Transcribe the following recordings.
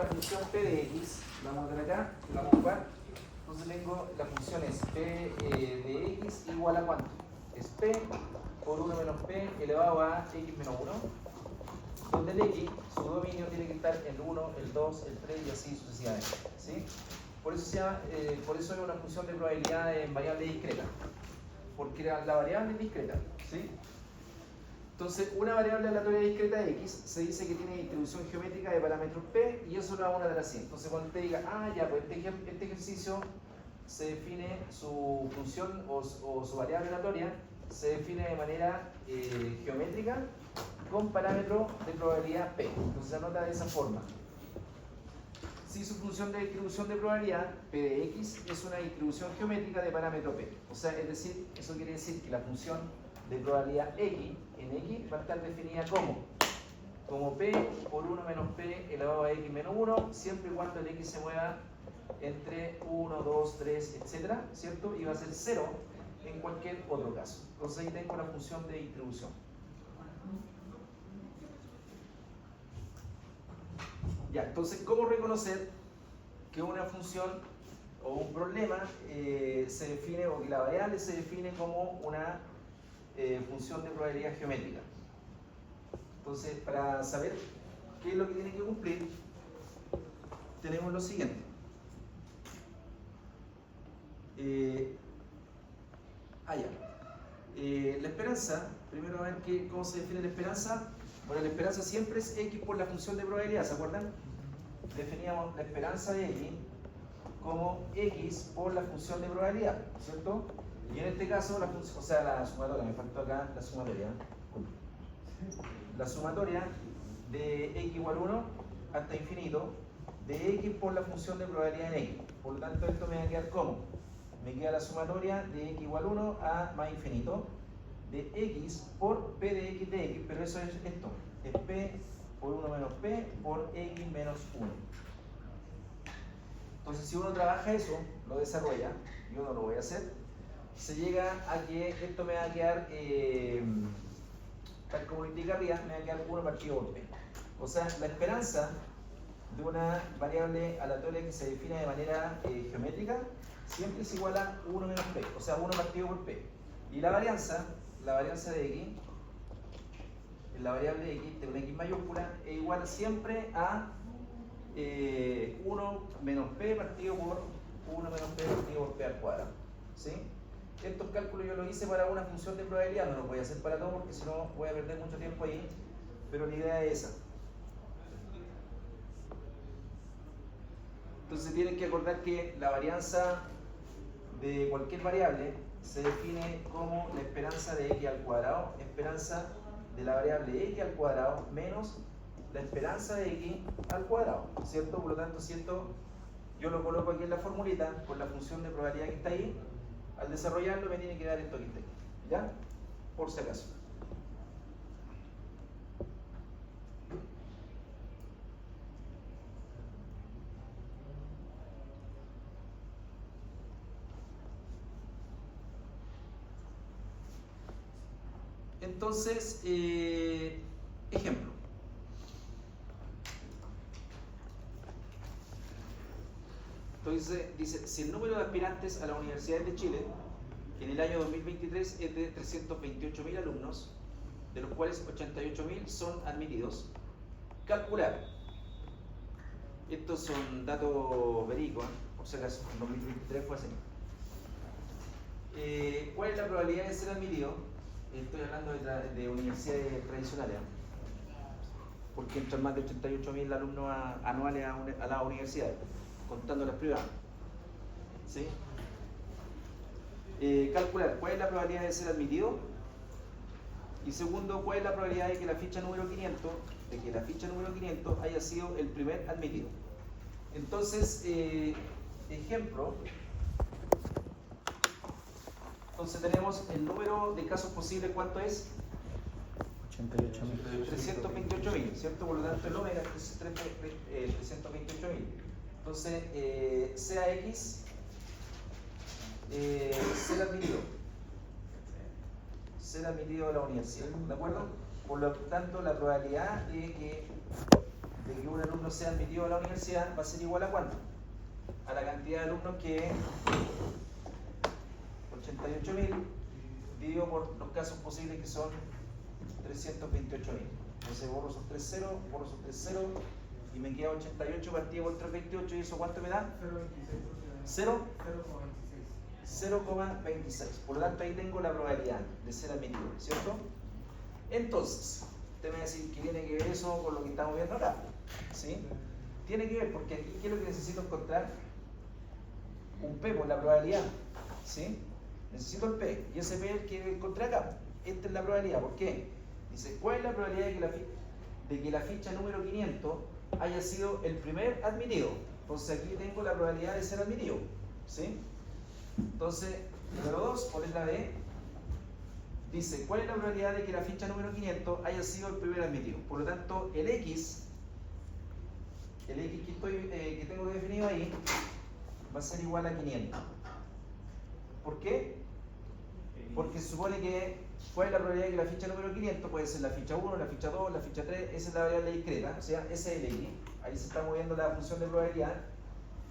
la función p de x, la vamos a ver acá, la vamos a ocupar. Entonces tengo, la función es p de x igual a ¿cuánto? Es p por 1 menos p elevado a x menos 1, donde el x, su dominio tiene que estar el 1, el 2, el 3 y así sucesivamente, ¿sí? Por eso es una función de probabilidad en variable discreta, porque la variable es discreta, ¿sí? Entonces, una variable aleatoria discreta x se dice que tiene distribución geométrica de parámetros p y eso lo vamos a dar así. Entonces, cuando usted diga, ya, pues este ejercicio se define su función o su variable aleatoria, se define de manera geométrica con parámetro de probabilidad p. Entonces, se anota de esa forma. Si su función de distribución de probabilidad, p de x, es una distribución geométrica de parámetro p. O sea, es decir, eso quiere decir que la función de probabilidad x en x va a estar definida como p por 1 menos p elevado a x menos 1, siempre y cuando el x se mueva entre 1, 2, 3, etc., ¿cierto? Y va a ser 0 en cualquier otro caso. Entonces ahí tengo la función de distribución. Ya, entonces, ¿cómo reconocer que una función o un problema se define, o que la variable se define como una función de probabilidad geométrica? Entonces, para saber qué es lo que tiene que cumplir, tenemos lo siguiente. La esperanza, primero a ver cómo se define la esperanza. Bueno, la esperanza siempre es x por la función de probabilidad, ¿se acuerdan? Definíamos la esperanza de x como x por la función de probabilidad, ¿cierto? Y en este caso, la función, o sea, la sumatoria, me faltó acá la sumatoria. La sumatoria de x igual 1 hasta infinito de x por la función de probabilidad en x. Por lo tanto, esto me va a quedar como, me queda la sumatoria de x igual 1 a más infinito de x por p de x, pero eso es esto, es p por 1 menos p por x menos 1. Entonces, si uno trabaja eso, lo desarrolla, yo no lo voy a hacer, se llega a que esto me va a quedar, tal como indica arriba, me va a quedar 1 partido por p. O sea, la esperanza de una variable aleatoria que se define de manera geométrica siempre es igual a 1 menos p, o sea, 1 partido por p. Y la varianza de x, la variable de x, de una x mayúscula, es igual siempre a 1 menos p partido por 1 menos p partido por p al cuadrado, ¿sí? Estos cálculos yo los hice para una función de probabilidad, no los voy a hacer para todo porque si no voy a perder mucho tiempo ahí, pero la idea es esa. Entonces tienen que acordar que la varianza de cualquier variable se define como la esperanza de x al cuadrado, esperanza de la variable x al cuadrado menos la esperanza de x al cuadrado, ¿cierto? Por lo tanto, si esto yo lo coloco aquí en la formulita con la función de probabilidad que está ahí, al desarrollarlo me tiene que dar esto que está ahí, ¿ya? Por si acaso. Entonces, ejemplo. Entonces, dice, si el número de aspirantes a las universidades de Chile en el año 2023 es de 328.000 alumnos, de los cuales 88.000 son admitidos, calcular. Estos son datos verídicos, por si acaso, en 2023 fue así. ¿Cuál es la probabilidad de ser admitido? Estoy hablando de universidades tradicionales, porque entran más de 88.000 alumnos anuales a las universidades, contando las privadas, ¿sí? Calcular cuál es la probabilidad de ser admitido, y segundo, cuál es la probabilidad de que la ficha número 500 haya sido el primer admitido. Entonces, ejemplo. Entonces tenemos el número de casos posibles, ¿cuánto es? 328.000, ¿cierto? Por lo tanto el omega es 328.000. Entonces, sea x, ser admitido a la universidad, ¿de acuerdo? Por lo tanto, la probabilidad de que de que un alumno sea admitido a la universidad va a ser igual a ¿cuánto? A la cantidad de alumnos que 88.000 dividido por los casos posibles que son 328.000. Entonces borro esos 3 ceros, borro esos 3 ceros y me queda 88 partido por 328 y eso ¿cuánto me da? 0,26. Por lo tanto ahí tengo la probabilidad de ser admitido, ¿cierto? Entonces, usted me va a decir que tiene que ver eso con lo que estamos viendo acá, ¿sí? Tiene que ver porque aquí ¿qué es lo que necesito encontrar? Un P por la probabilidad, ¿sí? Necesito el P y ese P es el que encontré acá. Esta es la probabilidad, ¿por qué? Dice, ¿cuál es la probabilidad de que la ficha número 500 haya sido el primer admitido? Entonces aquí tengo la probabilidad de ser admitido, ¿sí? Entonces, número 2, por letra B, dice, ¿cuál es la probabilidad de que la ficha número 500 haya sido el primer admitido? Por lo tanto, el X que tengo definido ahí, va a ser igual a 500. ¿Por qué? Porque se supone que, ¿cuál es la probabilidad de que la ficha número 500? Puede ser la ficha 1, la ficha 2, la ficha 3, esa es la variable discreta, o sea, ese es el X. Ahí se está moviendo la función de probabilidad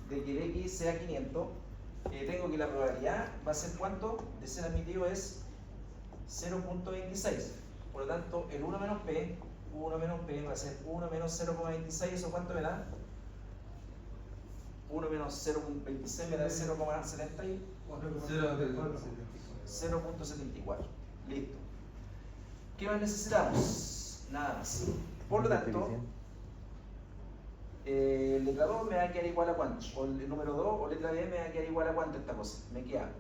de que el X sea 500. Tengo que la probabilidad va a ser ¿cuánto? De ser admitido es 0.26. Por lo tanto, el 1 menos P va a ser 1 menos 0.26. ¿Eso cuánto me da? 1 menos 0.26 me da 0.74. Listo. ¿Qué más necesitamos? Nada más. Por lo tanto, letra 2 me va a quedar igual a cuánto, o el número 2 o letra B me va a quedar igual a cuánto esta cosa. Me queda,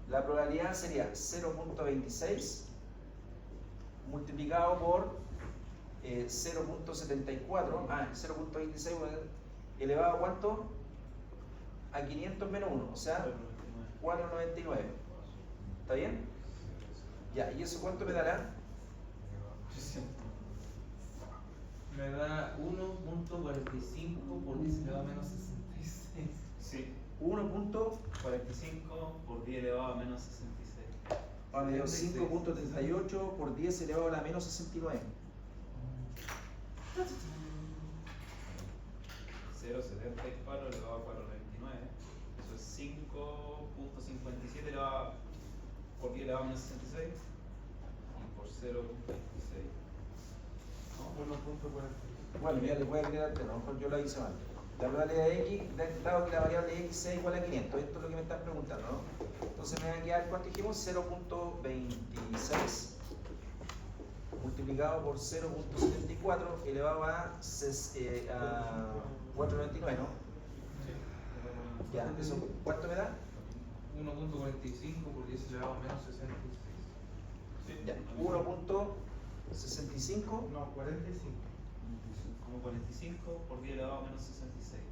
la probabilidad sería 0.26 multiplicado por 0.74, 0.26 elevado a cuánto? A 500 menos 1, o sea, 4,99. ¿Está bien? Ya, ¿y eso cuánto me dará? Me da 1.45 por 10 elevado a menos 66. Sí. 1.45 por 10 elevado a menos 66. Vale, 5.38 por 10 elevado a la menos 69. 0.74 elevado a 429. Eso es 5.57 elevado por 10 elevado a menos 66. Y por 0.26. 1.40. Bueno, ya le voy a crear, pero a lo mejor yo la hice mal. La probabilidad de X, dado que la variable X sea igual a 500, esto es lo que me están preguntando, ¿no? Entonces me va a quedar, ¿cuánto dijimos? 0.26 multiplicado por 0.74 elevado a 499, ¿no? Ya, ¿eso cuánto me da? 1.45 por 10 elevado a menos 66. Ya, 1.65. No, 45. Como 45 por 10 elevado a menos 66.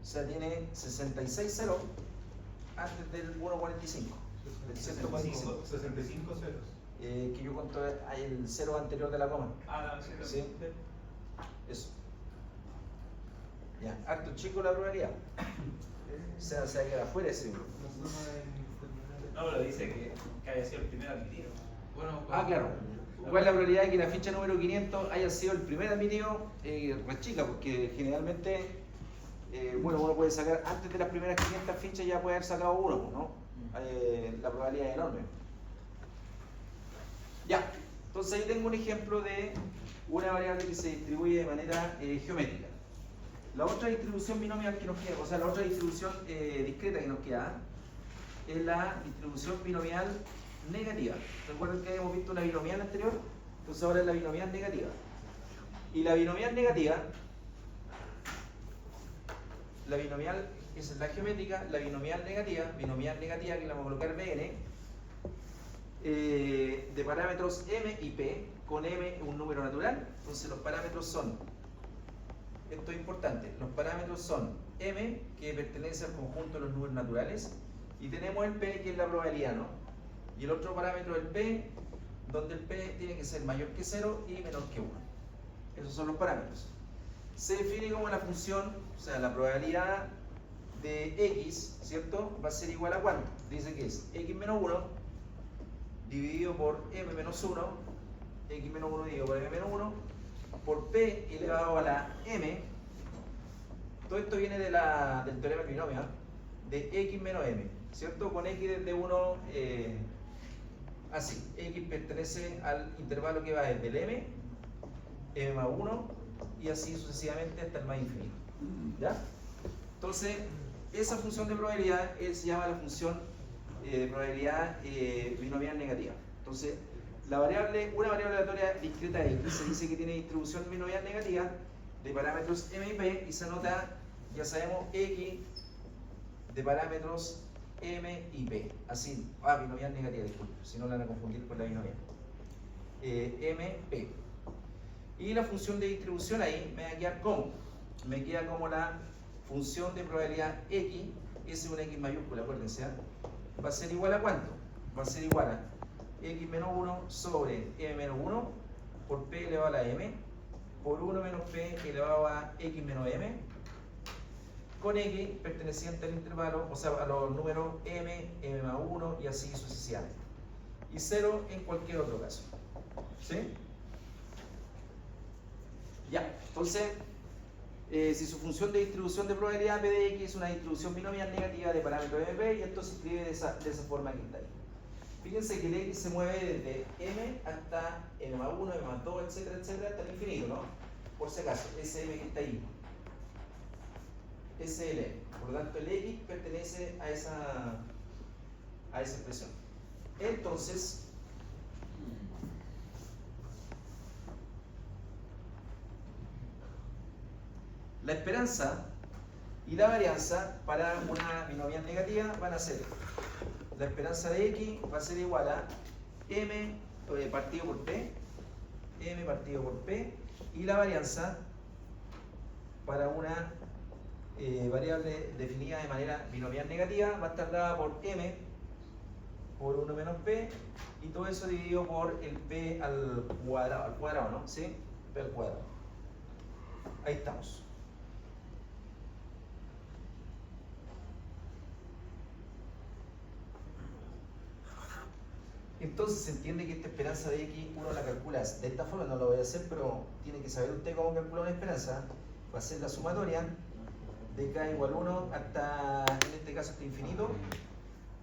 O sea, tiene 66 ceros antes del 1.45, del 145. 65 ceros. Que yo conto el cero anterior de la coma. Sí. Eso. Ya, acto chico la probabilidad. O sea, se va a quedar afuera ese libro. No, pero dice que haya sido el primer admitido. Bueno, Claro. ¿Cuál es la probabilidad de que la ficha número 500 haya sido el primer admitido? Re chica, porque generalmente, uno puede sacar, antes de las primeras 500 fichas ya puede haber sacado uno, ¿no? La probabilidad es enorme. Ya, entonces ahí tengo un ejemplo de una variable que se distribuye de manera geométrica. La otra distribución binomial que nos queda, o sea, la otra distribución discreta que nos queda, es la distribución binomial negativa. ¿Recuerdan que habíamos visto una binomial anterior? Entonces ahora es la binomial negativa. Y la binomial negativa, esa es la geométrica, la binomial negativa que le vamos a colocar Bn, de parámetros m y p, con m un número natural. Entonces los parámetros son, esto es importante, los parámetros son m, que pertenece al conjunto de los números naturales, y tenemos el p, que es la probabilidad, ¿no? Y el otro parámetro es el p, donde el p tiene que ser mayor que 0 y menor que 1. Esos son los parámetros. Se define como la función, o sea, la probabilidad de x, ¿cierto? Va a ser igual a ¿cuánto? Dice que es x menos 1 dividido por m menos 1, x menos 1 dividido por m menos 1, por P elevado a la M. Todo esto viene del teorema del binomio, de X menos M, ¿cierto? Con X desde 1, así. X pertenece al intervalo que va desde el M, M más 1, y así sucesivamente hasta el más infinito. ¿Ya? Entonces, esa función de probabilidad se llama la función de probabilidad binomial negativa. Entonces, una variable aleatoria discreta X se dice que tiene distribución binomial negativa de parámetros M y P y se anota, ya sabemos, X de parámetros M y P. Así, binomial negativa, disculpe, si no la van a confundir con la binomial. M, P. Y la función de distribución ahí me va a quedar como. Me queda como la función de probabilidad X, ese es una X mayúscula, acuérdense, va a ser igual a ¿cuánto? Va a ser igual a X menos 1 sobre M menos 1 por P elevado a la M por 1 menos P elevado a X menos M con X perteneciente al intervalo, o sea, a los números M, M más 1 y así sucesivamente. Y 0 en cualquier otro caso. ¿Sí? Ya, entonces, si su función de distribución de probabilidad P de X es una distribución binomial negativa de parámetro MP, y esto se escribe de esa forma que está ahí. Fíjense que el X se mueve desde M hasta M más 1, M más 2, etcétera, etcétera, hasta el infinito, ¿no? Por si acaso, ese M que está ahí. Ese es el M. Por lo tanto, el X pertenece a esa expresión. Entonces, la esperanza y la varianza para una binomial negativa van a ser: la esperanza de X va a ser igual a M partido por P, M partido por P, y la varianza para una variable definida de manera binomial negativa va a estar dada por M por 1 menos P, y todo eso dividido por el P al cuadrado, ¿no? ¿Sí? P al cuadrado. Ahí estamos. Entonces se entiende que esta esperanza de X uno la calcula de esta forma, no lo voy a hacer, pero tiene que saber usted cómo calcular una esperanza. Va a ser la sumatoria de K igual 1 hasta, en este caso, hasta infinito.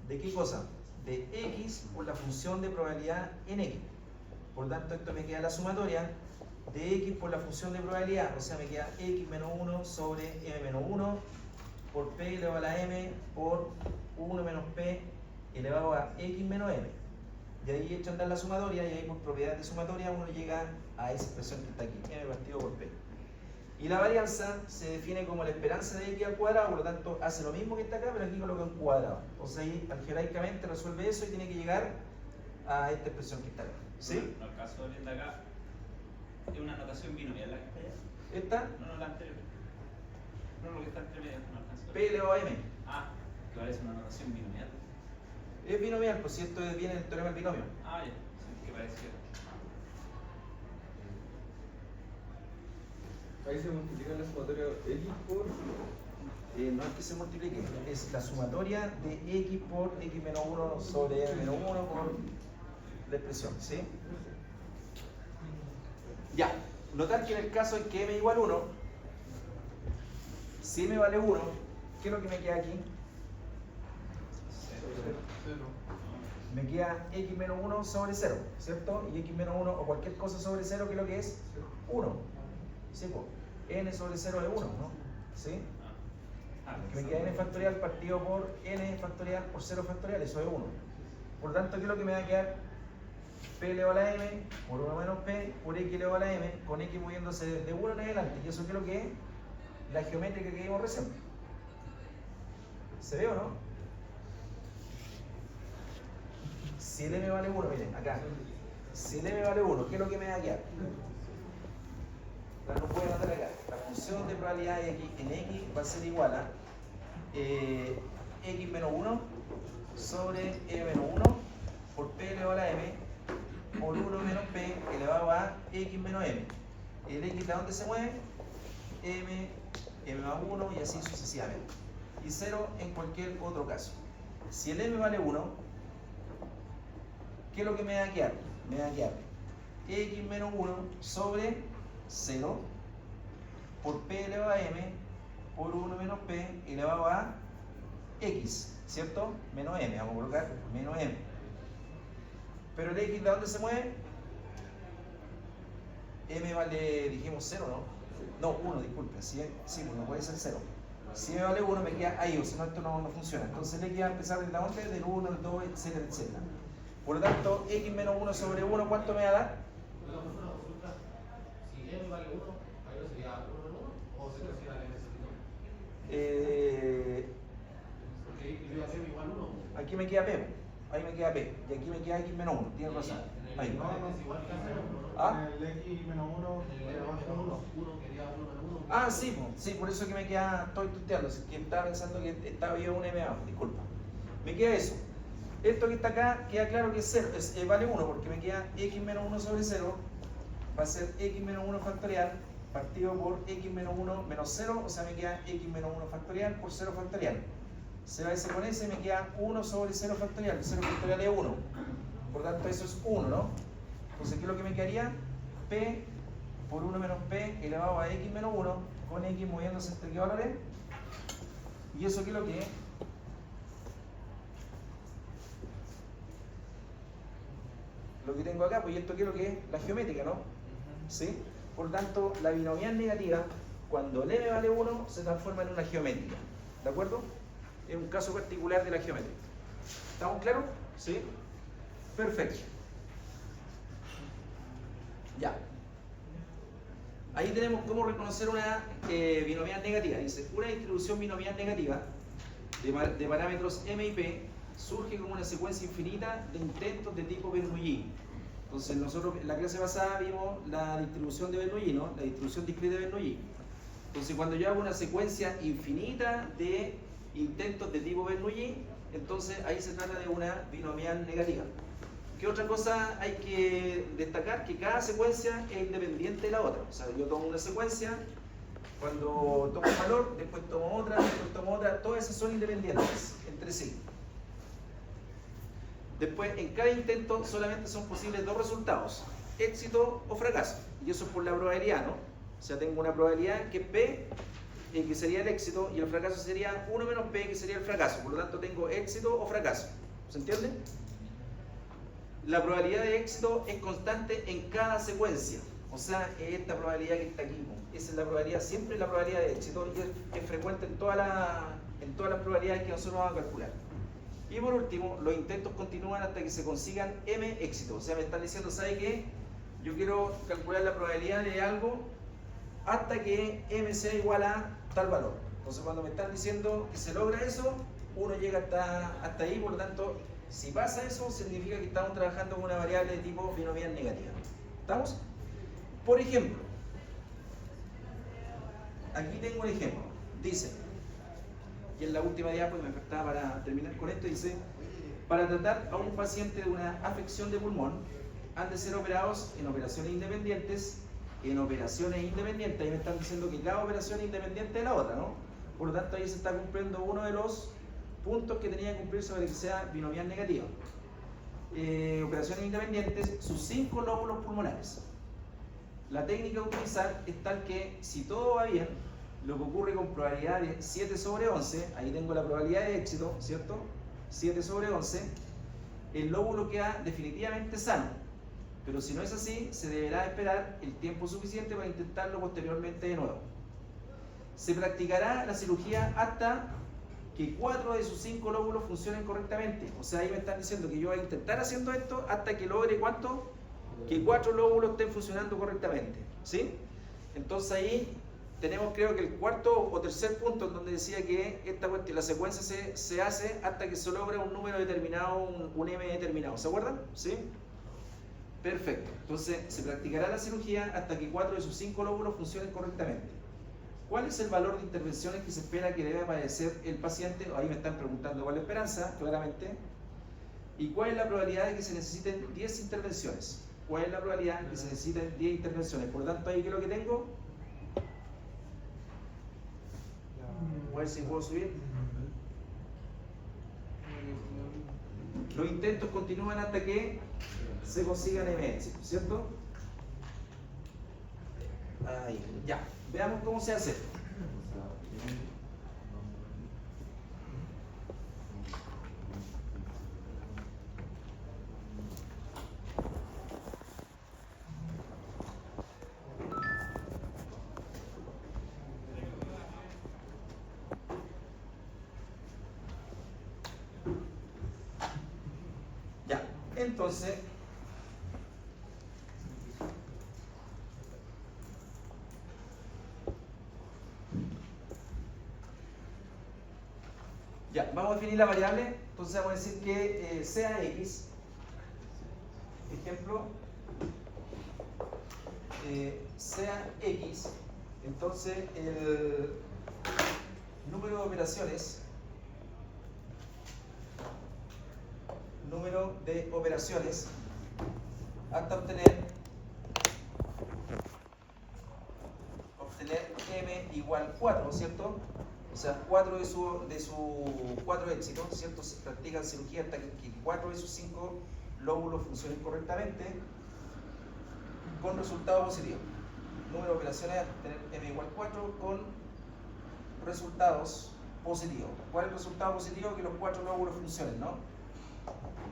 ¿De qué cosa? De X por la función de probabilidad en X. Por tanto, esto me queda la sumatoria de X por la función de probabilidad, o sea, me queda X menos 1 sobre M menos 1 por P elevado a la M por 1 menos P elevado a X menos M. Y ahí echo a andar la sumatoria, y ahí por propiedad de sumatoria uno llega a esa expresión que está aquí, M partido por P. Y la varianza se define como la esperanza de X al cuadrado, por lo tanto hace lo mismo que está acá, pero aquí coloca un cuadrado. Entonces ahí algebraicamente resuelve eso y tiene que llegar a esta expresión que está acá. ¿Sí? No alcanzo de acá. Es una notación binomial la que está allá. ¿Esta? No, la anterior. No, lo que está entre medio, no alcanzo. P elevado a M. Que ahora es una notación binomial. Es binomial, pues si esto viene del teorema del binomio. Ya. Sí, que parecía. Ahí se multiplica la sumatoria X por... No es que se multiplique, es la sumatoria de X por X menos 1 sobre M menos 1 por la expresión, ¿sí? Ya, notar que en el caso en que M igual 1, si M vale 1, ¿qué es lo que me queda aquí? Me queda X menos 1 sobre 0, ¿cierto? Y X menos 1 o cualquier cosa sobre 0, ¿qué es lo que es? 1. ¿Sí? Pues, N sobre 0 es 1, ¿no? ¿Sí? Que me queda N factorial partido por N factorial por 0 factorial, eso es 1. Por lo tanto, ¿qué es lo que me va a quedar? P elevado a la M por 1 menos P por X elevado a la M, con X moviéndose desde 1 en adelante. ¿Y eso qué es lo que es? La geométrica que vimos recién. ¿Se ve o no? Si el M vale 1, miren, acá. Si el M vale 1, ¿qué es lo que me va a quedar? No puedo anotar acá. La función de probabilidad de X en X va a ser igual a X menos 1 sobre M menos 1 por P elevado a la M por 1 menos P elevado a X menos M. El X de dónde se mueve? M, M más 1 y así sucesivamente. Y 0 en cualquier otro caso. Si el M vale 1, ¿qué es lo que me va a quedar? Me va a quedar X menos 1 sobre 0 por P elevado a M por 1 menos P elevado a X, ¿cierto? Menos M, vamos a colocar menos M. Pero el X, ¿de dónde se mueve? M vale, dijimos 0, ¿no? No, 1, disculpen, sí, pues no puede ser 0. Si M vale 1 me queda ahí, o si no esto no funciona. Entonces el X va a empezar desde dónde, del 1, del 2, etcétera, etcétera. Por lo tanto, X menos 1 sobre 1, ¿cuánto me va a dar? Una consulta, si M vale 1, ahí no sería 1 menos 1, o se considera M porque M igual 1. Aquí me queda P, ahí me queda P, y aquí me queda X menos 1, tienes razón. Ahí. Es igual que a 0, ¿no? ¿Ah? El X menos 1 En el M menos 1 quería 1 menos 1. Ah, sí, sí, por eso que me queda, estoy tuteando, que estaba pensando que estaba yo un M abajo, disculpa. Me queda eso. Esto que está acá queda claro que es 0, vale 1 porque me queda X menos 1 sobre 0, va a ser X menos 1 factorial partido por X menos 1 menos 0, o sea me queda X menos 1 factorial por 0 factorial. Se va ese con ese y me queda 1 sobre 0 factorial, 0 factorial es 1, por tanto eso es 1, ¿no? Entonces, ¿qué es lo que me quedaría? P por 1 menos P elevado a X menos 1 con X moviéndose entre qué valores. ¿Y eso qué es lo que es? Lo que tengo acá, pues ¿y esto qué es lo que es? La geométrica, ¿no? ¿Sí? Por lo tanto, la binomial negativa, cuando el M vale 1, se transforma en una geométrica. ¿De acuerdo? Es un caso particular de la geométrica. ¿Estamos claros? ¿Sí? Perfecto. Ya. Ahí tenemos cómo reconocer una binomial negativa. Dice, una distribución binomial negativa de parámetros M y P surge como una secuencia infinita de intentos de tipo Bernoulli. Entonces nosotros en la clase pasada vimos la distribución de Bernoulli, ¿no? La distribución discreta de Bernoulli. Entonces cuando yo hago una secuencia infinita de intentos de tipo Bernoulli, entonces ahí se trata de una binomial negativa. ¿Qué otra cosa hay que destacar? Que cada secuencia es independiente de la otra. O sea, yo tomo una secuencia, cuando tomo un valor, después tomo otra, después tomo otra, todas esas son independientes entre sí. Después, en cada intento solamente son posibles dos resultados, éxito o fracaso. Y eso es por la probabilidad, ¿no? O sea, tengo una probabilidad que es P, que sería el éxito, y el fracaso sería 1 menos P, que sería el fracaso. Por lo tanto, tengo éxito o fracaso. ¿Se entiende? La probabilidad de éxito es constante en cada secuencia. O sea, esta probabilidad que está aquí, esa es la probabilidad, siempre la probabilidad de éxito, y es frecuente en todas las probabilidades que nosotros vamos a calcular. Y por último, los intentos continúan hasta que se consigan M éxitos. O sea, me están diciendo, ¿sabe qué? Yo quiero calcular la probabilidad de algo hasta que M sea igual a tal valor. Entonces, cuando me están diciendo que se logra eso, uno llega hasta ahí. Por lo tanto, si pasa eso, significa que estamos trabajando con una variable de tipo binomial negativa. ¿Estamos? Por ejemplo, aquí tengo un ejemplo. Dice, y en la última diapo, me faltaba para terminar con esto, dice, para tratar a un paciente de una afección de pulmón, han de ser operados en operaciones independientes, ahí me están diciendo que cada operación es independiente de la otra, ¿no? Por lo tanto, ahí se está cumpliendo uno de los puntos que tenía que cumplirse para que sea binomial negativa. Operaciones independientes, sus 5 lóbulos pulmonares. La técnica a utilizar es tal que, si todo va bien, lo que ocurre con probabilidad de 7 sobre 11, ahí tengo la probabilidad de éxito, ¿cierto? 7 sobre 11, el lóbulo queda definitivamente sano. Pero si no es así, se deberá esperar el tiempo suficiente para intentarlo posteriormente de nuevo. Se practicará la cirugía hasta que 4 de sus 5 lóbulos funcionen correctamente. O sea, ahí me están diciendo que yo voy a intentar haciendo esto hasta que logre ¿cuánto? Que 4 lóbulos estén funcionando correctamente. ¿Sí? Entonces ahí tenemos, creo que el cuarto o tercer punto en donde decía que la secuencia se hace hasta que se logra un número determinado, un M determinado. ¿Se acuerdan? ¿Sí? Perfecto. Entonces se practicará la cirugía hasta que 4 de sus 5 lóbulos funcionen correctamente. ¿Cuál es el valor de intervenciones que se espera que debe padecer el paciente? Ahí me están preguntando cuál es la esperanza, claramente. ¿Y cuál es la probabilidad de que se necesiten 10 intervenciones? ¿Cuál es la probabilidad de que se necesiten 10 intervenciones? Por lo tanto, ahí, ¿qué es lo que tengo? Voy a ver si puedo subir. Los intentos continúan hasta que se consigan M, ¿cierto? Ahí, ya. Veamos cómo se hace. Ya, entonces ya, vamos a definir la variable. Entonces vamos a decir que sea x, ejemplo, sea x, entonces el número de operaciones hasta obtener m igual 4, ¿cierto? O sea, 4 de su 4 éxitos, ¿cierto? Se practican cirugía hasta que 4 de sus 5 lóbulos funcionen correctamente con resultado positivo. Número de operaciones hasta obtener m igual 4 con resultados positivos. ¿Cuál es el resultado positivo? Que los 4 lóbulos funcionen, ¿no?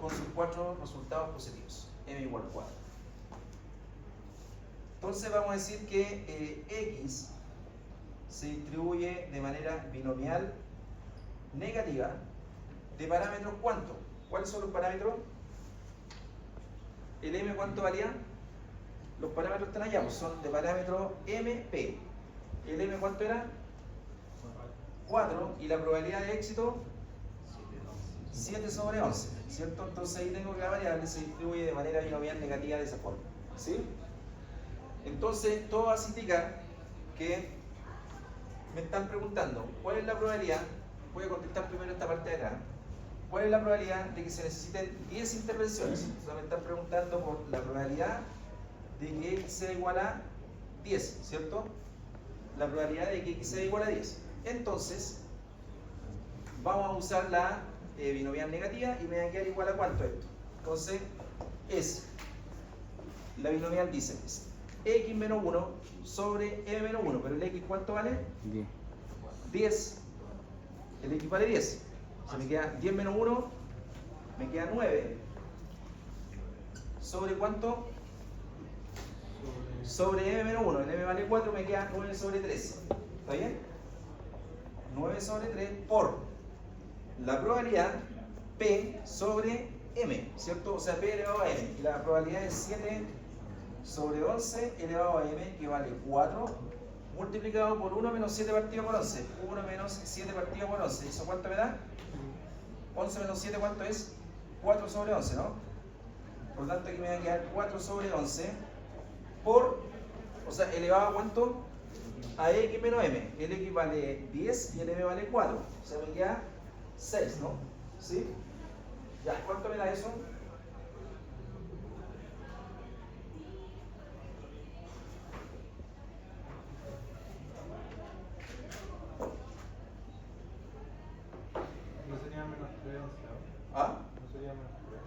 Con sus 4 resultados positivos, m igual 4. Entonces vamos a decir que x se distribuye de manera binomial negativa de parámetros ¿cuánto? ¿Cuáles son los parámetros? ¿El m cuánto valía? Los parámetros están allá, pues son de parámetro mp. ¿El m cuánto era? 4, y la probabilidad de éxito 7 sobre 11, ¿cierto? Entonces ahí tengo que la variable se distribuye de manera binomial negativa de esa forma, ¿sí? Entonces todo va a significar que me están preguntando ¿cuál es la probabilidad? Voy a contestar primero esta parte de acá. ¿Cuál es la probabilidad de que se necesiten 10 intervenciones? Entonces me están preguntando por la probabilidad de que x sea igual a 10, ¿cierto? La probabilidad de que x sea igual a 10. Entonces vamos a usar la binomial negativa y me va a quedar igual a ¿cuánto esto? Entonces la binomial dice x menos 1 sobre m menos 1, pero el x ¿cuánto vale? 10. 10. El x vale 10. Se me queda 10 menos 1, me queda 9. ¿Sobre cuánto? Sobre m menos 1. El m vale 4, me queda 9 sobre 3. ¿Está bien? 9 sobre 3 por la probabilidad p sobre m, ¿cierto? O sea, p elevado a m. Y la probabilidad es 7 sobre 11 elevado a m, que vale 4, multiplicado por 1 menos 7 partido por 11. 1 menos 7 partido por 11. ¿Eso cuánto me da? 11 menos 7, ¿cuánto es? 4 sobre 11, ¿no? Por lo tanto, aquí me va a quedar 4 sobre 11 por, o sea, elevado a ¿cuánto? A x menos m. El x vale 10 y el m vale 4. O sea, me queda 6, ¿no? ¿Sí? Ya, ¿cuánto me da eso? No sería menos 3, ¿no? ¿Ah? No sería menos 3.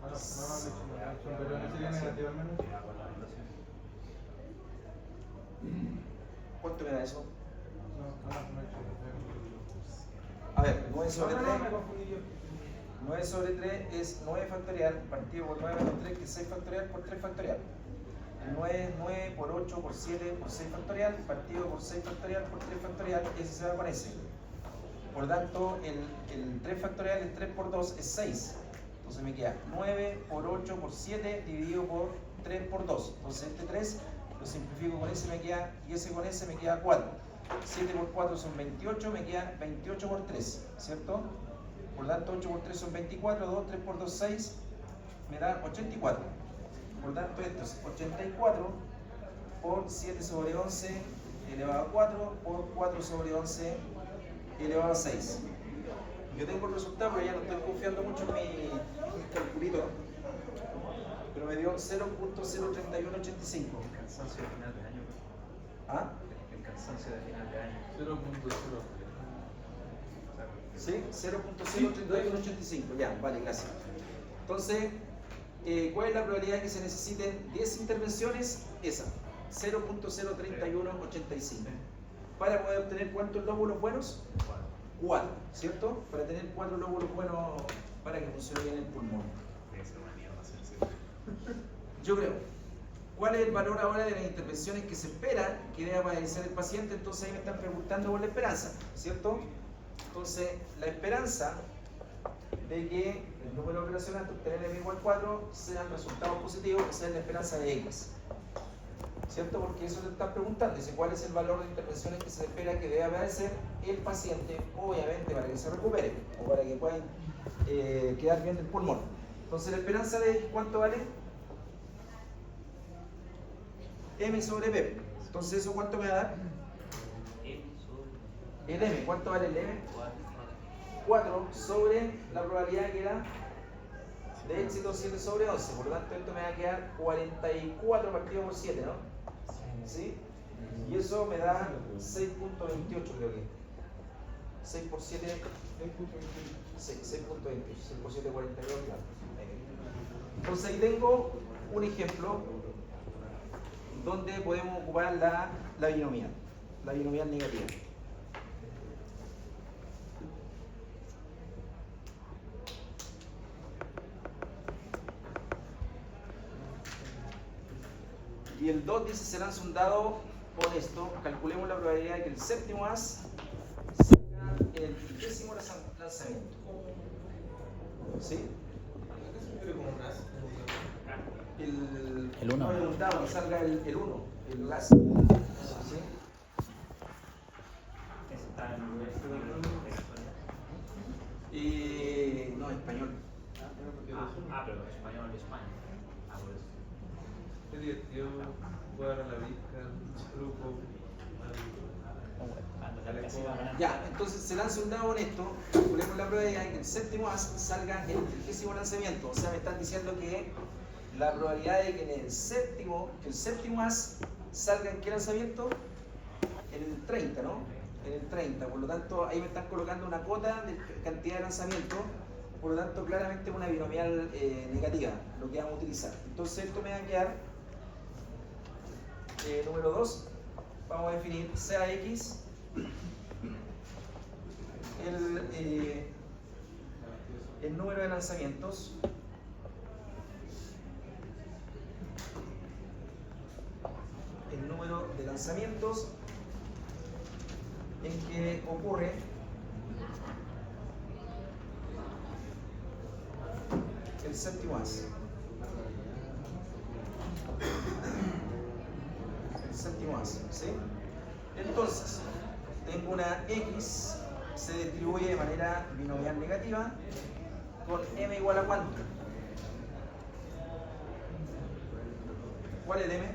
Ah, no, pero no sería negativa menos. ¿Cuánto me da eso? No he hecho. A ver, 9 sobre 3. Me confundí yo. 9 sobre 3 es 9 factorial partido por 9 menos 3, que es 6 factorial por 3 factorial. El 9 es 9 por 8 por 7 por 6 factorial, partido por 6 factorial por 3 factorial, ese se va con ese. Por lo tanto, el 3 factorial, el 3 por 2 es 6. Entonces me queda 9 por 8 por 7 dividido por 3 por 2. Entonces este 3 lo simplifico con ese, me queda, y ese con ese me queda 4. 7 por 4 son 28, me queda 28 por 3, ¿cierto? Por lo tanto, 8 por 3 son 24, 2, 3 por 2, 6, me da 84. Por lo tanto, esto es 84 por 7 sobre 11 elevado a 4 por 4 sobre 11 elevado a 6. Yo tengo el resultado, pero ya no estoy confiando mucho en mi calculito, pero me dio 0.03185. Cansancio de final de año. ¿Ah? El cansancio de final de año. 0.0. ¿Sí? 0.03185. Ya, vale, gracias. Entonces, ¿cuál es la probabilidad de que se necesiten 10 intervenciones? Esa. 0.03185. Para poder obtener ¿cuántos lóbulos buenos? 4, ¿cierto? Para tener 4 lóbulos buenos para que funcione bien el pulmón. Yo creo. ¿Cuál es el valor ahora de las intervenciones que se espera que deba padecer el paciente? Entonces ahí me están preguntando por la esperanza, ¿cierto? Entonces, la esperanza de que el número operacional de obtener M igual 4 sean resultados positivos, esa es la esperanza de X. ¿Cierto? Porque eso te están preguntando. Dice, ¿cuál es el valor de intervenciones que se espera que deba padecer el paciente, obviamente, para que se recupere o para que pueda quedar bien del pulmón? Entonces, la esperanza de X, ¿cuánto vale? M sobre P. Entonces, ¿eso cuánto me va a dar? El M, ¿cuánto vale el M? 4 sobre la probabilidad que era de éxito 7 sobre 11. Por lo tanto, esto me va a quedar 44 partido por 7, ¿no? ¿Sí? Y eso me da 6.28, creo que. 6 por 7. 6.28. 6 por 7, 42, claro. Entonces, ahí tengo un ejemplo donde podemos ocupar la binomial negativa. Y el 2 dice, se lanza un dado con esto, calculemos la probabilidad de que el séptimo as salga en el 30º lanzamiento. ¿Sí? El 1. No, un dado que salga el 1, el as. ¿Sí? No, español. Pero español de España. Por eso. Es divertido jugar a la visca, truco. Ya, entonces se lanza un dado en esto, calculemos la probabilidad de que el séptimo as salga en el 30º lanzamiento. O sea, me están diciendo que la probabilidad de que el séptimo as salga en qué lanzamiento? En el 30, ¿no? En el 30, por lo tanto ahí me están colocando una cuota de cantidad de lanzamiento, por lo tanto claramente una binomial negativa, lo que vamos a utilizar. Entonces esto me va a quedar, número 2, vamos a definir sea X el número de lanzamientos en que ocurre el séptimo as. ¿Sí? Entonces, tengo una X, se distribuye de manera binomial negativa con M igual a ¿cuánto? ¿Cuál es el M?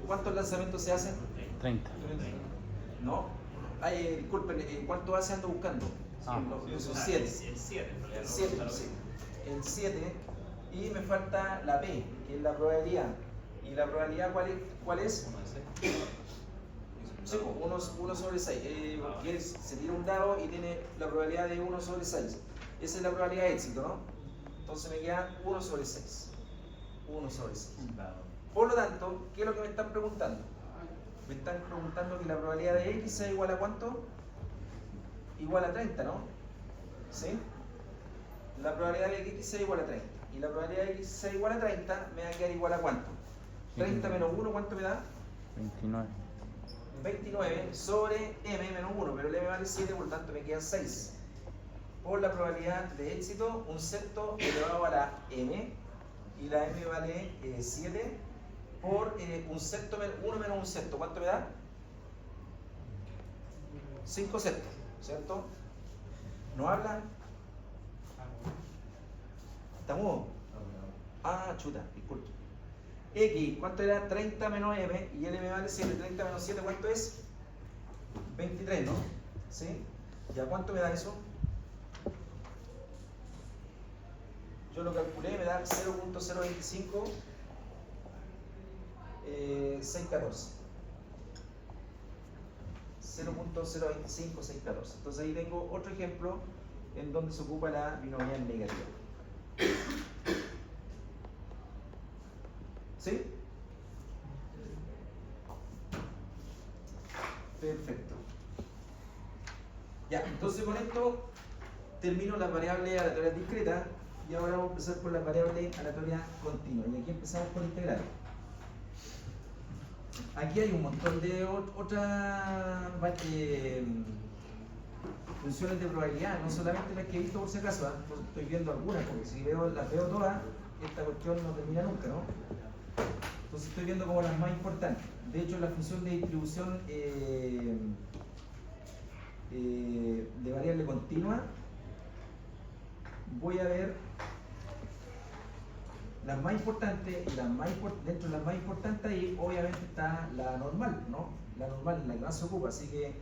¿Cuántos lanzamientos se hacen? 30. No. Ay, disculpen, ¿cuántos hace ando buscando? Son 7. El 7, El 7, sí. El 7. Y me falta la P, que es la probabilidad. ¿Y la probabilidad cuál es? Sí, 1 sobre 6. Porque se tira un dado y tiene la probabilidad de 1 sobre 6. Esa es la probabilidad de éxito, ¿no? Entonces me queda 1 sobre 6. 1 sobre 6. Por lo tanto, ¿qué es lo que me están preguntando? Me están preguntando que la probabilidad de X sea igual a ¿cuánto? Igual a 30, ¿no? ¿Sí? La probabilidad de que X sea igual a 30. Y la probabilidad de que X sea igual a 30 me va a quedar igual a ¿cuánto? 30 menos 1, ¿cuánto me da? 29. 29 sobre M menos 1, pero el M vale 7, por lo tanto me queda 6. Por la probabilidad de éxito, un sexto elevado a la M, y la M vale 7, por un sexto, 1 menos un sexto, ¿cuánto me da? 5 sextos, ¿cierto? ¿No hablan? ¿Está mudo? Ah, chuta, disculpe. X, ¿cuánto era? 30 menos M, y L me vale 7. 30 menos 7, ¿cuánto es? 23, ¿no? ¿Sí? ¿Ya cuánto me da eso? Yo lo calculé, me da 0.025 614. 0.025 614. Entonces ahí tengo otro ejemplo en donde se ocupa la binomial negativa. ¿Sí? Perfecto. Ya, entonces con esto termino las variables aleatorias discretas y ahora vamos a empezar por las variables aleatorias continuas. Y aquí empezamos por integral. Aquí hay un montón de otras funciones de probabilidad, no solamente las que he visto por si acaso, estoy viendo algunas, porque si las veo todas, esta cuestión no termina nunca, ¿no? Entonces estoy viendo como las más importantes. De hecho, la función de distribución de variable continua, voy a ver las más importantes y dentro de las más importantes ahí obviamente está la normal, ¿no? La normal es la que más se ocupa, así que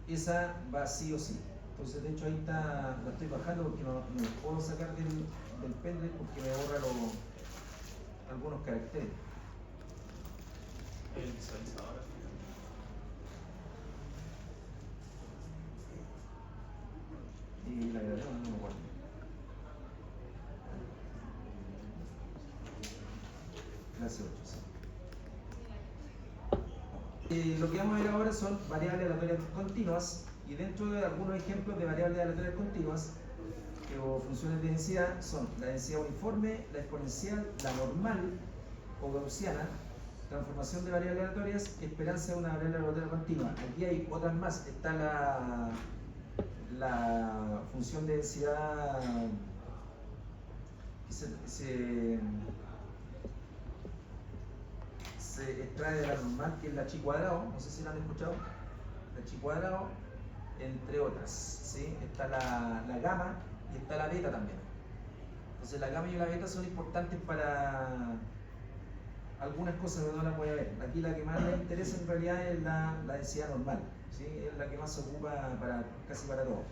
esa va sí o sí. Entonces de hecho ahí está, la estoy bajando porque no puedo sacar del pendrive porque me borra algunos caracteres. El visualizador. Y la grabación no me acuerdo. Clase 8, sí. Lo que vamos a ver ahora son variables aleatorias continuas y dentro de algunos ejemplos de variables aleatorias continuas o funciones de densidad son la densidad uniforme, la exponencial, la normal o gaussiana, transformación de variables aleatorias, esperanza de una variable aleatoria continua. Aquí hay otras más, está la función de densidad que se extrae de la normal, que es la chi cuadrado, no sé si la han escuchado, la chi cuadrado, entre otras, ¿sí? Está la gamma y está la beta también. Entonces la gamma y la beta son importantes para algunas cosas, pero no las voy a ver. Aquí la que más me interesa en realidad es la densidad normal, ¿sí? Es la que más se ocupa casi para todo.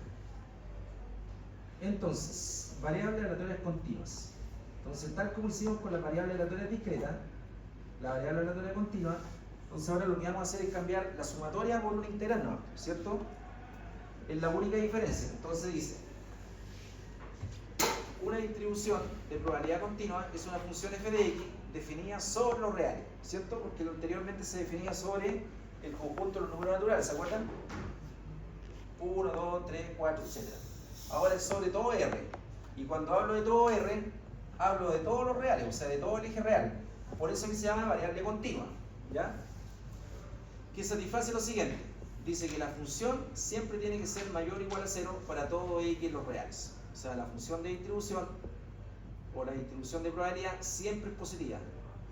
Entonces, variables aleatorias continuas. Entonces, tal como hicimos con las variables aleatorias discretas, la variable aleatoria continua, entonces ahora lo que vamos a hacer es cambiar la sumatoria por una integral, ¿no? ¿Cierto? Es la única diferencia. Entonces dice, una distribución de probabilidad continua es una función f de x definida sobre los reales, ¿cierto? Porque anteriormente se definía sobre el conjunto de los números naturales, ¿se acuerdan? 1, 2, 3, 4, etc. Ahora es sobre todo R. Y cuando hablo de todo R, hablo de todos los reales, o sea, de todo el eje real. Por eso que se llama variable continua, ¿ya? Que satisface lo siguiente. Dice que la función siempre tiene que ser mayor o igual a 0 para todo x en los reales. O sea, la función de distribución o la distribución de probabilidad siempre es positiva.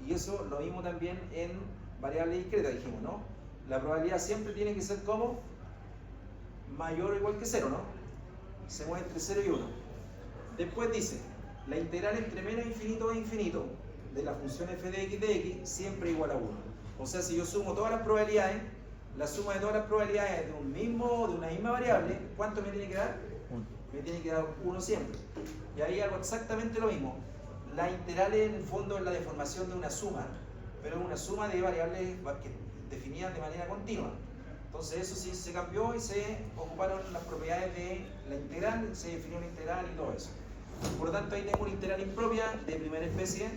Y eso lo vimos también en variable discreta, dijimos, ¿no? La probabilidad siempre tiene que ser como mayor o igual que 0, ¿no? Se mueve entre 0 y 1. Después dice, la integral entre menos infinito e infinito de la función f de x siempre igual a 1. O sea, si yo sumo todas las probabilidades, la suma de todas las probabilidades de una misma variable, ¿cuánto me tiene que dar? 1. Me tiene que dar 1 siempre. Y ahí hago exactamente lo mismo. La integral en el fondo es la deformación de una suma, pero es una suma de variables definidas de manera continua. Entonces eso sí se cambió y se ocuparon las propiedades de la integral, se definió una integral y todo eso. Por lo tanto ahí tengo una integral impropia de primera especie,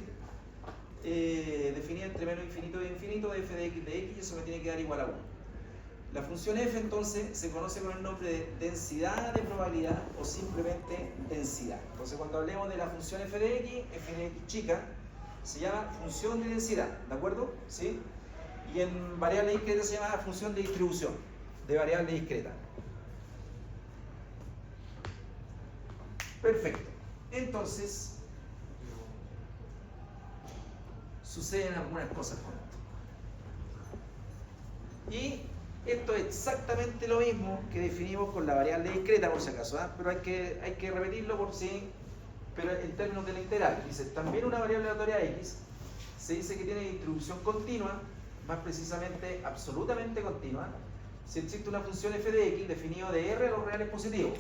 definida entre menos infinito e infinito de f de x y eso me tiene que dar igual a 1. La función f entonces se conoce con el nombre de densidad de probabilidad o simplemente densidad. Entonces cuando hablemos de la función f de x chica, se llama función de densidad, ¿de acuerdo? ¿Sí? Y en variable discreta se llama función de distribución de variable discreta. Perfecto. Entonces, suceden algunas cosas con esto. Y esto es exactamente lo mismo que definimos con la variable discreta, por si acaso, ¿eh? Pero hay que repetirlo por si, pero en términos de la integral. Dice, también una variable aleatoria x se dice que tiene distribución continua, más precisamente absolutamente continua, si existe una función f de x definida de R a los reales positivos.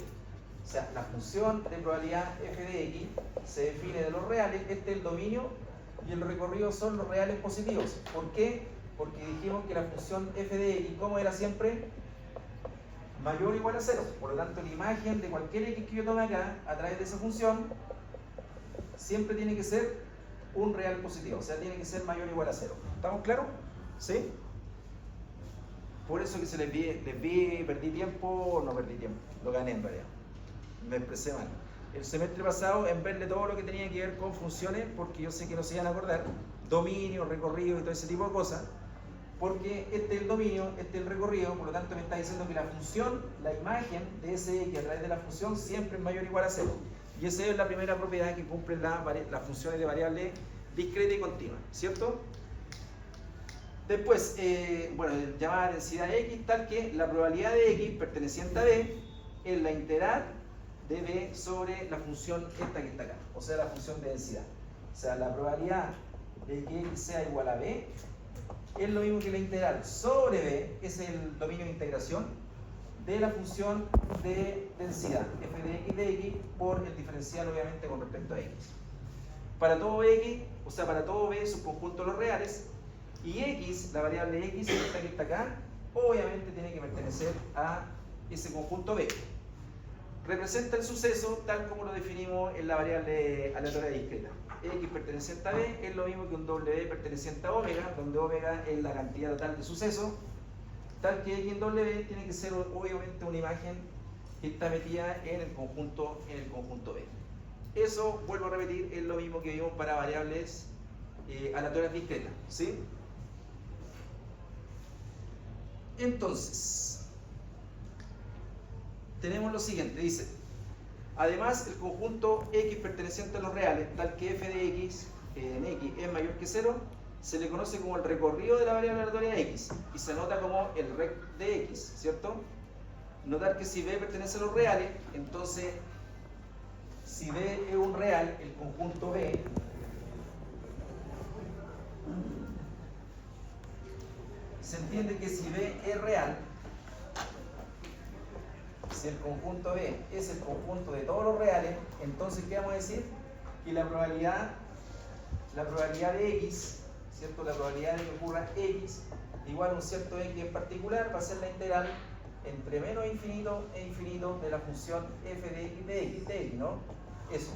O sea, la función de probabilidad f de x se define de los reales, este es el dominio y el recorrido son los reales positivos. ¿Por qué? Porque dijimos que la función f de x, ¿cómo era siempre? Mayor o igual a 0. Por lo tanto, la imagen de cualquier x que yo tome acá, a través de esa función, siempre tiene que ser un real positivo, o sea, tiene que ser mayor o igual a 0. ¿Estamos claros? ¿Sí? Por eso que se les vi, perdí tiempo, no perdí tiempo, lo gané en realidad, me expresé mal. El semestre pasado, en vez de todo lo que tenía que ver con funciones, porque yo sé que no se iban a acordar, dominio, recorrido y todo ese tipo de cosas, porque este es el dominio, este es el recorrido, por lo tanto me está diciendo que la función, la imagen de ese X a través de la función siempre es mayor o igual a 0. Y esa es la primera propiedad que cumplen las funciones de variable discreta y continua, ¿cierto? Después, bueno, llamada densidad X, tal que la probabilidad de X perteneciente a B es la integral de B sobre la función esta que está acá, o sea, la función de densidad. O sea, la probabilidad de que X sea igual a B es lo mismo que la integral sobre B, es el dominio de integración de la función de densidad, f de x por el diferencial obviamente con respecto a x. Para todo x, o sea, para todo B subconjunto de los reales, y x, la variable x, esta que está acá, obviamente tiene que pertenecer a ese conjunto B. Representa el suceso tal como lo definimos en la variable aleatoria discreta. X perteneciente a B es lo mismo que un W perteneciente a omega, donde omega es la cantidad total de sucesos, tal que X en W tiene que ser obviamente una imagen que está metida en el conjunto B. Eso, vuelvo a repetir, es lo mismo que vimos para variables aleatorias discretas, ¿sí? Entonces, tenemos lo siguiente, dice: además, el conjunto X perteneciente a los reales, tal que f de X en X es mayor que 0, se le conoce como el recorrido de la variable aleatoria X y se anota como el rec de X, ¿cierto? Notar que si B pertenece a los reales, entonces, si B es un real, el conjunto B se entiende que si B es real, si el conjunto B es el conjunto de todos los reales, entonces ¿qué vamos a decir? Que la probabilidad de X, ¿cierto? La probabilidad de que ocurra X igual a un cierto X en particular va a ser la integral entre menos infinito e infinito de la función f de X de X, ¿no? Eso.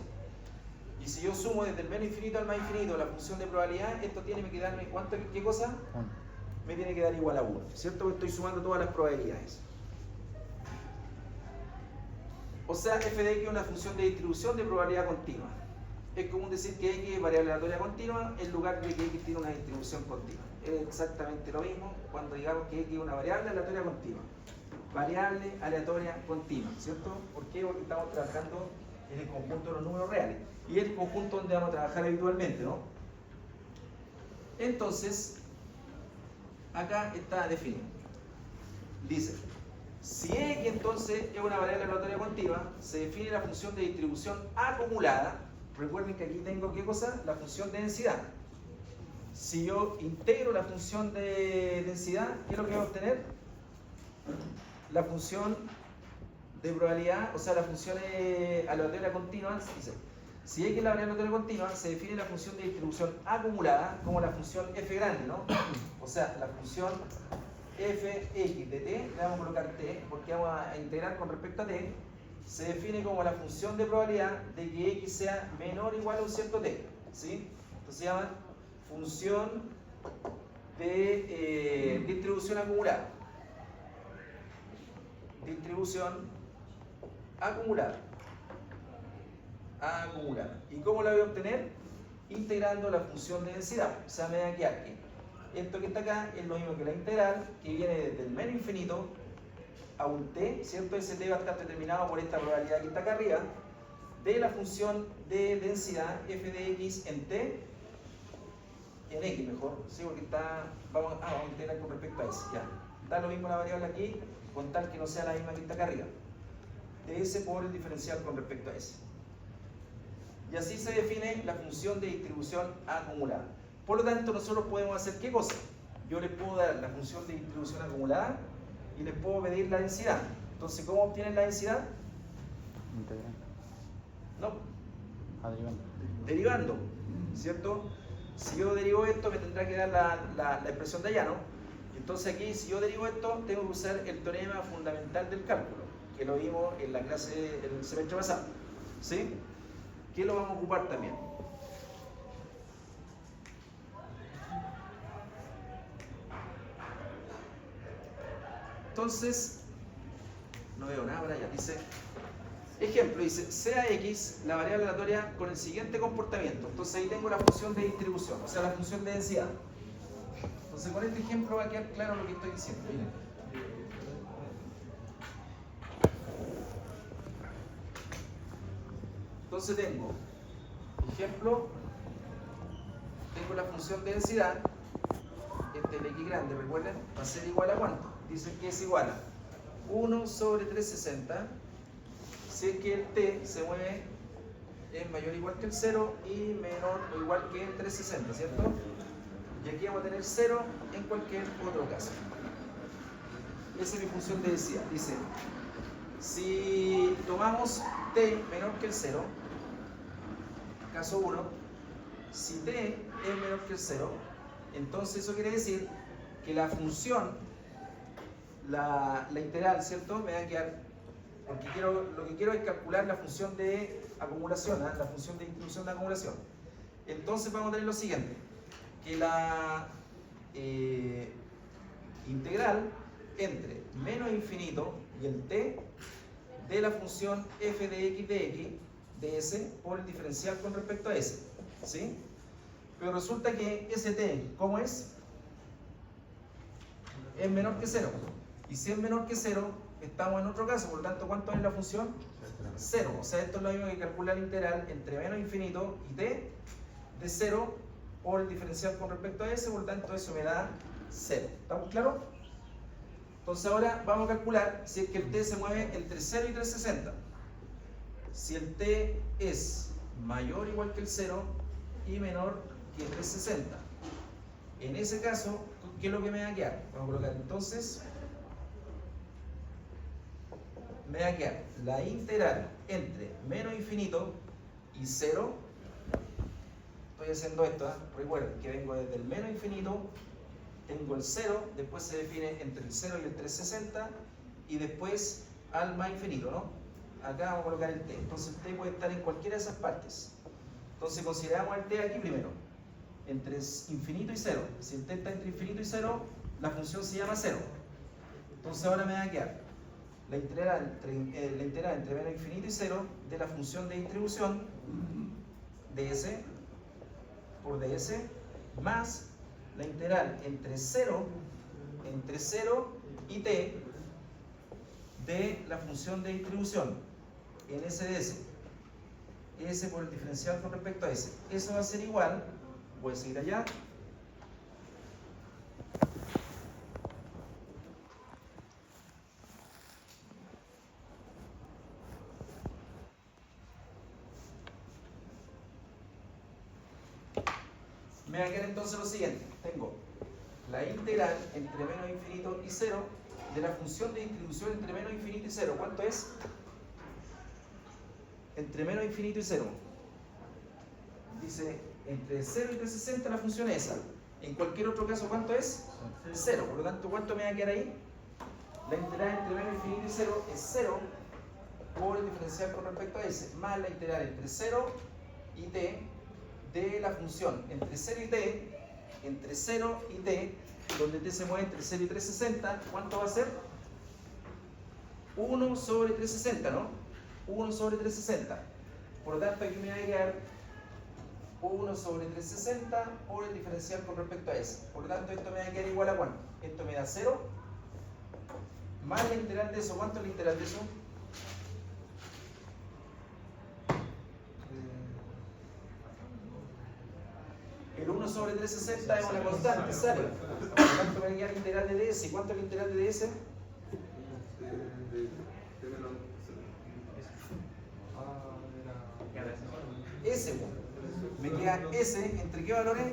Y si yo sumo desde el menos infinito al más infinito la función de probabilidad, esto tiene que darme, ¿cuánto? ¿Qué cosa? Me tiene que dar igual a 1, ¿cierto? Porque estoy sumando todas las probabilidades. O sea, f de x es una función de distribución de probabilidad continua. Es común decir que x es variable aleatoria continua en lugar de que x tiene una distribución continua. Es exactamente lo mismo cuando digamos que x es una variable aleatoria continua. Variable aleatoria continua, ¿cierto? ¿Por qué? Porque estamos trabajando en el conjunto de los números reales. Y es el conjunto donde vamos a trabajar habitualmente, ¿no? Entonces, acá está definido. Dice: si X entonces es una variable aleatoria continua, se define la función de distribución acumulada. Recuerden que aquí tengo, ¿qué cosa? La función de densidad. Si yo integro la función de densidad, ¿qué es lo que voy a obtener? La función de probabilidad, o sea, la función aleatoria continua. Dice: si X es la variable aleatoria continua, se define la función de distribución acumulada como la función f grande, ¿no? O sea, la función fx de t, le vamos a colocar t, porque vamos a integrar con respecto a t, se define como la función de probabilidad de que x sea menor o igual a un cierto t, ¿sí? Entonces se llama función de distribución acumulada. Distribución acumulada. ¿Y cómo la voy a obtener? Integrando la función de densidad. O sea, me va a quedar que esto que está acá es lo mismo que la integral, que viene desde el menos infinito a un t, ¿cierto? Ese t va a estar determinado por esta probabilidad que está acá arriba, de la función de densidad f de x en t, en x mejor, ¿sí? Porque vamos a integrar con respecto a s, ya. Da lo mismo la variable aquí, con tal que no sea la misma que está acá arriba. De s por el diferencial con respecto a s. Y así se define la función de distribución acumulada. Por lo tanto, nosotros podemos hacer ¿qué cosa? Yo les puedo dar la función de distribución acumulada y les puedo medir la densidad. Entonces, ¿cómo obtienen la densidad? Integrando. No. Derivando. Derivando, ¿cierto? Si yo derivo esto, me tendrá que dar la expresión de allá, ¿no? Entonces aquí, si yo derivo esto, tengo que usar el teorema fundamental del cálculo, que lo vimos en la clase del semestre pasado, ¿sí? ¿Qué lo vamos a ocupar también? entonces, no veo nada por allá, dice, ejemplo, dice, sea X la variable aleatoria con el siguiente comportamiento. Entonces ahí tengo la función de distribución, o sea, la función de densidad. Entonces con este ejemplo va a quedar claro lo que estoy diciendo. Miren. Entonces tengo, ejemplo, tengo la función de densidad, este el X grande, recuerden, va a ser igual a ¿cuánto? Dicen que es igual a 1 sobre 360, si es que el t se mueve es mayor o igual que el 0 y menor o igual que el 360, ¿cierto? Y aquí vamos a tener 0 en cualquier otro caso. Esa es mi función de densidad. Dice, si tomamos t menor que el 0, caso 1, si t es menor que el 0, entonces eso quiere decir que la función, la integral, ¿cierto? Me va a quedar, porque lo que quiero es calcular la función de acumulación, la función de distribución de acumulación. Entonces vamos a tener lo siguiente, que la integral entre menos infinito y el t de la función f de x de s por el diferencial con respecto a s, ¿sí? Pero resulta que ese t, ¿cómo es? Es menor que 0. Y si es menor que 0, estamos en otro caso, por lo tanto, ¿cuánto es la función? 0. O sea, esto es lo mismo que calcular la integral entre menos infinito y t de 0 por el diferencial con respecto a s, por lo tanto, eso me da 0. ¿Estamos claros? Entonces ahora vamos a calcular si es que el t se mueve entre 0 y 360. Si el t es mayor o igual que el 0 y menor que 360. En ese caso, ¿qué es lo que me va a quedar? Vamos a colocar entonces, me va a quedar la integral entre menos infinito y 0. Estoy haciendo esto, ¿eh? Recuerden que vengo desde el menos infinito, tengo el 0, después se define entre el 0 y el 360 y después al más infinito, ¿no? Acá vamos a colocar el t. Entonces el t puede estar en cualquiera de esas partes. Entonces consideramos el t aquí primero, entre infinito y 0. Si el t está entre infinito y 0, la función se llama 0. Entonces ahora me va a quedar la integral entre menos infinito y 0 de la función de distribución ds por ds más la integral entre 0 y t de la función de distribución en s de s. S por el diferencial con respecto a s. Eso va a ser igual, voy a seguir allá, me va a quedar entonces lo siguiente, tengo la integral entre menos infinito y 0 de la función de distribución entre menos infinito y 0. ¿Cuánto es? Entre menos infinito y 0. Dice, entre 0 y 360 la función es esa. En cualquier otro caso, ¿cuánto es? 0. Por lo tanto, ¿cuánto me va a quedar ahí? La integral entre menos infinito y 0 es 0 por el diferencial con respecto a s, más la integral entre 0 y t de la función entre 0 y t, donde t se mueve entre 0 y 360, ¿cuánto va a ser? 1 sobre 360, ¿no? 1 sobre 360. Por lo tanto, aquí me va a quedar 1 sobre 360 por el diferencial con respecto a s. Por lo tanto, esto me va a quedar igual a ¿cuánto? Esto me da 0 más la integral de eso. ¿Cuánto es la integral de eso? El 1 sobre 360 es una constante, ¿sale? Por lo tanto, me va a quedar la integral de ds. ¿Y cuánto es la integral de ds? S. Me queda S entre qué valores?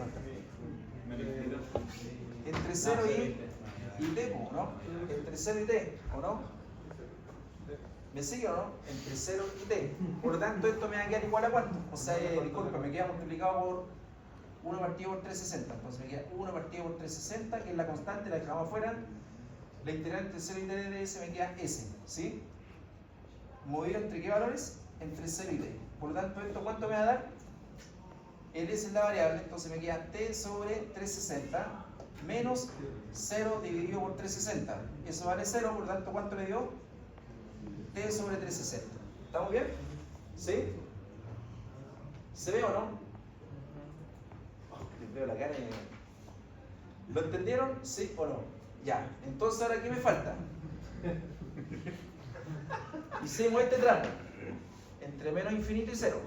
Entre 0 y t, ¿no? Entre 0 y t, ¿o no? ¿Me sigue o no? Entre 0 y t. Por lo tanto, esto me va a quedar igual a ¿cuánto? O sea, disculpa, me queda multiplicado por 1 partido por 360. Entonces me queda 1 partido por 360, que es la constante, la dejamos afuera. La integral entre 0 y t de s me queda s, ¿sí? Movido entre qué valores? Entre 0 y t. Por lo tanto, ¿esto cuánto me va a dar? El s es la variable, entonces me queda t sobre 360 menos 0 dividido por 360. Eso vale 0, por lo tanto, ¿cuánto me dio? T sobre 360. ¿Estamos bien? ¿Sí? ¿Se ve o no? Les veo la cara y... ¿Lo entendieron? ¿Sí o no? Ya. Entonces, ¿ahora qué me falta? Hicimos este tramo entre menos infinito y 0.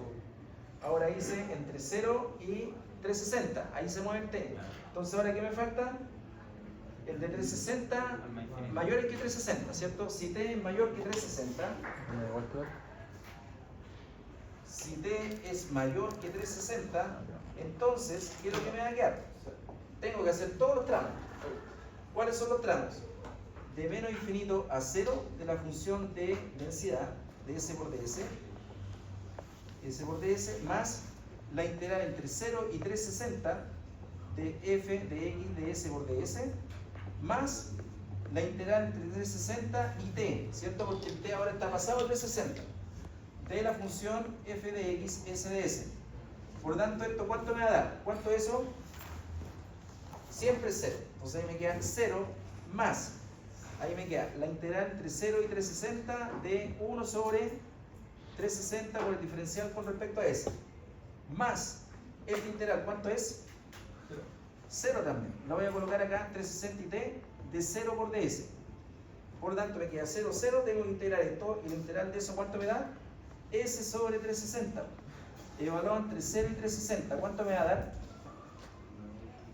Ahora hice entre 0 y 360. Ahí se mueve el t. Entonces, ¿ahora qué me falta? El de 360 mayor que 360, ¿cierto? Si t es mayor que 360, si t es mayor que 360, entonces, ¿qué es lo que me va a quedar? Tengo que hacer todos los tramos. ¿Cuáles son los tramos? De menos infinito a 0 de la función de densidad de S por ds, S por ds, más la integral entre 0 y 360 de f de x de S por ds, más la integral entre 360 y t, ¿cierto? Porque el t ahora está pasado a 360, de la función f de x S de s. Por lo tanto, ¿esto cuánto me va a dar? ¿Cuánto es eso? Siempre 0. Entonces ahí me queda 0 más, ahí me queda la integral entre 0 y 360 de 1 sobre 360 por el diferencial con respecto a s. Más esta integral, ¿cuánto es? 0 también. La voy a colocar acá, 360 y t de 0 por ds. Por lo tanto, me queda 0, 0, tengo que integrar esto, y la integral de eso, ¿cuánto me da? S sobre 360. Evaluado entre 0 y 360, ¿cuánto me va a dar?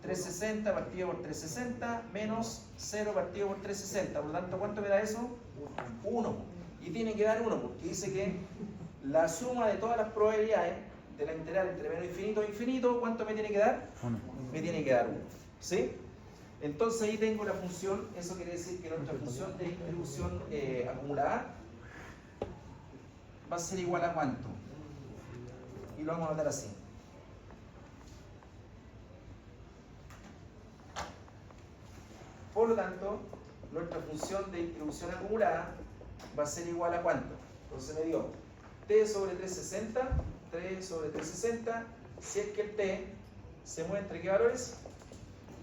360 partido por 360 menos 0 partido por 360. Por lo tanto, ¿cuánto me da eso? 1. Y tiene que dar 1 porque dice que la suma de todas las probabilidades de la integral entre menos infinito e infinito, ¿cuánto me tiene que dar? 1. Me tiene que dar 1. ¿Sí? Entonces ahí tengo la función, eso quiere decir que nuestra función de distribución acumulada va a ser igual a ¿cuánto? Y lo vamos a anotar así. Por lo tanto, nuestra función de distribución acumulada va a ser igual a ¿cuánto? Entonces me dio t sobre 360, 3 sobre 360, si es que el t se mueve entre qué valores?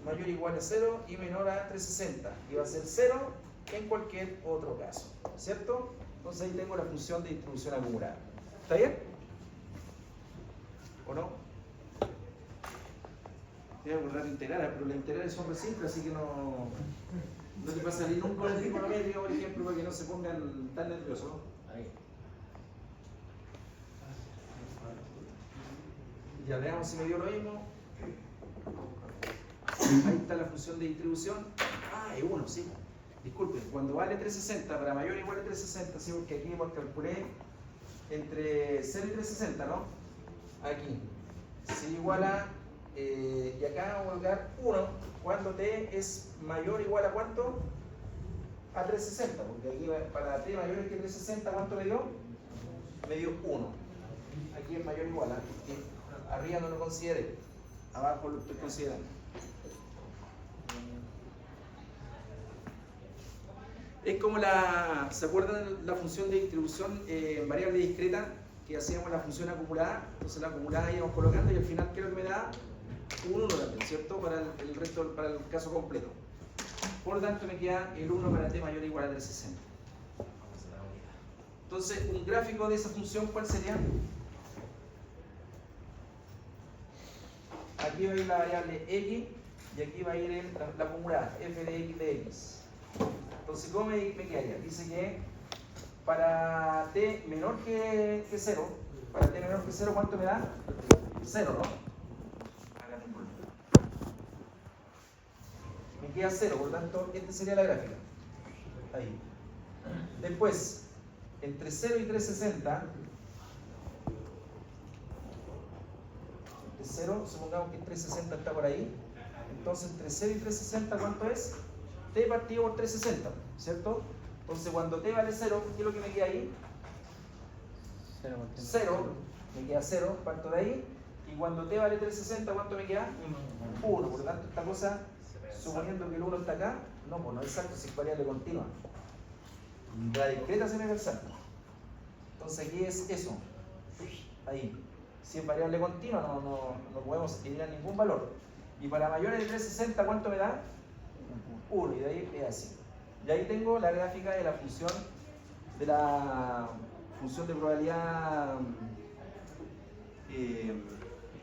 Mayor o igual a 0 y menor a 360. Y va a ser 0 en cualquier otro caso, ¿cierto? Entonces ahí tengo la función de distribución acumulada. ¿Está bien? ¿O no? Te voy a acordar de integrales, pero las integrales son re simples, así que no te va a salir nunca el trigonométrico, por ejemplo, para que no se pongan tan nerviosos. Ahí. Ya veamos si me dio lo mismo. Ahí está la función de distribución. Ah, es 1, sí. Disculpen, cuando vale 360, para mayor o igual a 360, sí, porque aquí calculé entre 0 y 360, ¿no? Aquí. Si igual a, y acá vamos a colocar 1, cuando t es mayor o igual a ¿cuánto? A 360, porque aquí para t mayor que 360, ¿cuánto me dio? Me dio 1. Aquí es mayor o igual a, arriba no lo consideré, abajo lo estoy considerando. Es como ¿se acuerdan la función de distribución en variable discreta? Que hacíamos la función acumulada, entonces la acumulada íbamos colocando y al final creo que me da un 1 también, ¿cierto? Para el resto, para el caso completo. Por lo tanto me queda el 1 para t mayor o igual a 360. Entonces, un gráfico de esa función, ¿cuál sería? Aquí va a ir la variable x y aquí va a ir la acumulada, f de x de x. Entonces, ¿cómo me quedaría? Dice que para t menor que 0, para t menor que 0, ¿cuánto me da? 0, ¿no? Acá tengo me queda 0, por lo tanto, esta sería la gráfica. Ahí. Después, entre 0 y 360, entre 0, supongamos que 360 está por ahí, entonces entre 0 y 360, ¿cuánto es? T partido por 360, ¿cierto? Entonces cuando t vale 0, ¿qué es lo que me queda ahí? 0, me queda 0, parto de ahí. Y cuando t vale 360, ¿cuánto me queda? 1. Por lo tanto, esta cosa, suponiendo que el 1 está acá, no, pues no es exacto, si es variable continua. La discreta se me ve exacto. Entonces aquí es eso, ahí. Si es variable continua, no podemos eliminar ningún valor. Y para mayores de 360, ¿cuánto me da? 1, y de ahí es así. Y ahí tengo la gráfica de la función de probabilidad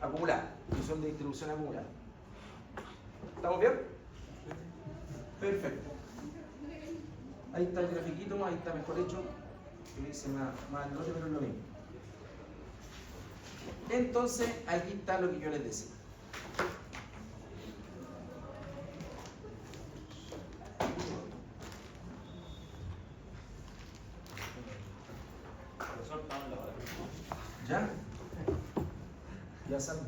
acumulada, función de distribución acumulada. ¿Estamos bien? Perfecto. Ahí está el grafiquito, ahí está mejor hecho. Que dice más al norte, pero es lo mismo. Entonces, aquí está lo que yo les decía. Profesor, estamos en la hora. ¿Ya? Ya saben.